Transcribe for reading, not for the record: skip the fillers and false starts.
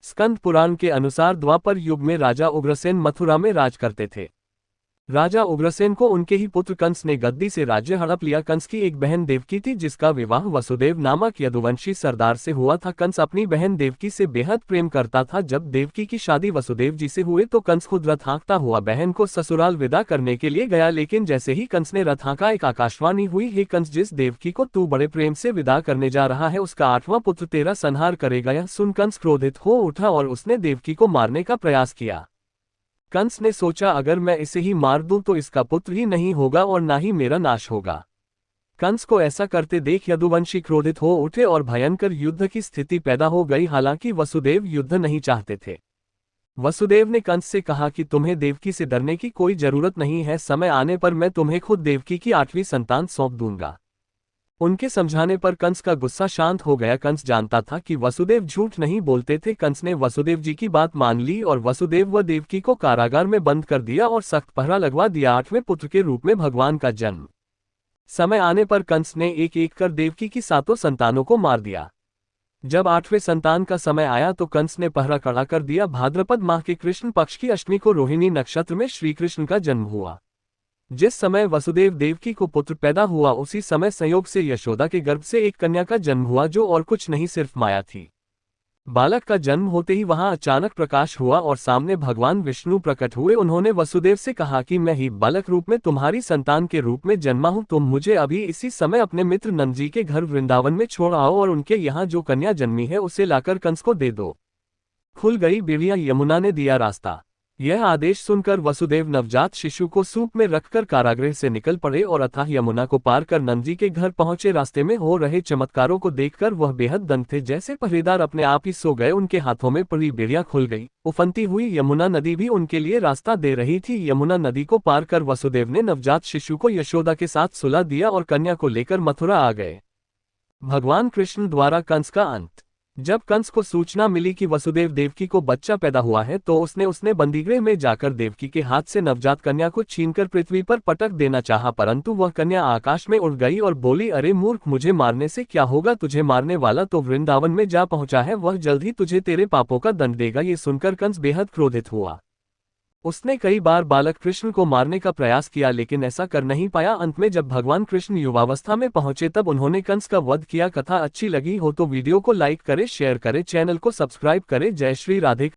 स्कंद पुराण के अनुसार द्वापर युग में राजा उग्रसेन मथुरा में राज करते थे। राजा उग्रसेन को उनके ही पुत्र कंस ने गद्दी से राज्य हड़प लिया। कंस की एक बहन देवकी थी जिसका विवाह वसुदेव नामक यदुवंशी सरदार से हुआ था। कंस अपनी बहन देवकी से बेहद प्रेम करता था। जब देवकी की शादी वसुदेव जी से हुई तो कंस खुद रथ हाँकता हुआ बहन को ससुराल विदा करने के लिए गया, लेकिन जैसे ही कंस ने रथ हाँका एक आकाशवाणी हुई, हे कंस, जिस देवकी को तू बड़े प्रेम से विदा करने जा रहा है उसका 8वां पुत्र तेरा संहार करेगा। यह सुन कंस क्रोधित हो उठा और उसने देवकी को मारने का प्रयास किया। कंस ने सोचा अगर मैं इसे ही मार दूं तो इसका पुत्र ही नहीं होगा और ना ही मेरा नाश होगा। कंस को ऐसा करते देख यदुवंशी क्रोधित हो उठे और भयंकर युद्ध की स्थिति पैदा हो गई। हालांकि वसुदेव युद्ध नहीं चाहते थे। वसुदेव ने कंस से कहा कि तुम्हें देवकी से डरने की कोई जरूरत नहीं है, समय आने पर मैं तुम्हें खुद देवकी की 8वीं संतान सौंप दूंगा। उनके समझाने पर कंस का गुस्सा शांत हो गया। कंस जानता था कि वसुदेव झूठ नहीं बोलते थे। कंस ने वसुदेव जी की बात मान ली और वसुदेव व देवकी को कारागार में बंद कर दिया और सख्त पहरा लगवा दिया। 8वें पुत्र के रूप में भगवान का जन्म। समय आने पर कंस ने एक एक कर देवकी की 7 संतानों को मार दिया। जब 8वें संतान का समय आया तो कंस ने पहरा कड़ा कर दिया। भाद्रपद माह के कृष्ण पक्ष की अष्टमी को रोहिणी नक्षत्र में श्री कृष्ण का जन्म हुआ। जिस समय वसुदेव देवकी को पुत्र पैदा हुआ उसी समय संयोग से यशोदा के गर्भ से एक कन्या का जन्म हुआ जो और कुछ नहीं सिर्फ माया थी। बालक का जन्म होते ही वहां अचानक प्रकाश हुआ और सामने भगवान विष्णु प्रकट हुए। उन्होंने वसुदेव से कहा कि मैं ही बालक रूप में तुम्हारी संतान के रूप में जन्मा हूं। तुम मुझे अभी इसी समय अपने मित्र नंद जी के घर वृंदावन में छोड़ आओ और उनके यहाँ जो कन्या जन्मी है उसे लाकर कंस को दे दो। खुल गई बेड़िया, यमुना ने दिया रास्ता। यह आदेश सुनकर वसुदेव नवजात शिशु को सूप में रखकर कारागृह से निकल पड़े और अथाह यमुना को पार कर नंद जी के घर पहुंचे। रास्ते में हो रहे चमत्कारों को देखकर वह बेहद दंग थे। जैसे पहरेदार अपने आप ही सो गए, उनके हाथों में पड़ी बेड़ियां खुल गई। उफनती हुई यमुना नदी भी उनके लिए रास्ता दे रही थी। यमुना नदी को पार कर वसुदेव ने नवजात शिशु को यशोदा के साथ सुला दिया और कन्या को लेकर मथुरा आ गए। भगवान कृष्ण द्वारा कंस का अंत। जब कंस को सूचना मिली कि वसुदेव देवकी को बच्चा पैदा हुआ है तो उसने बंदीगृह में जाकर देवकी के हाथ से नवजात कन्या को छीनकर पृथ्वी पर पटक देना चाहा, परंतु वह कन्या आकाश में उड़ गई और बोली, अरे मूर्ख, मुझे मारने से क्या होगा? तुझे मारने वाला तो वृंदावन में जा पहुंचा है, वह जल्द ही तुझे तेरे पापों का दंड देगा। ये सुनकर कंस बेहद क्रोधित हुआ। उसने कई बार बालक कृष्ण को मारने का प्रयास किया लेकिन ऐसा कर नहीं पाया। अंत में जब भगवान कृष्ण युवावस्था में पहुंचे तब उन्होंने कंस का वध किया। कथा अच्छी लगी हो तो वीडियो को लाइक करें, शेयर करें, चैनल को सब्सक्राइब करें। जय श्री राधे।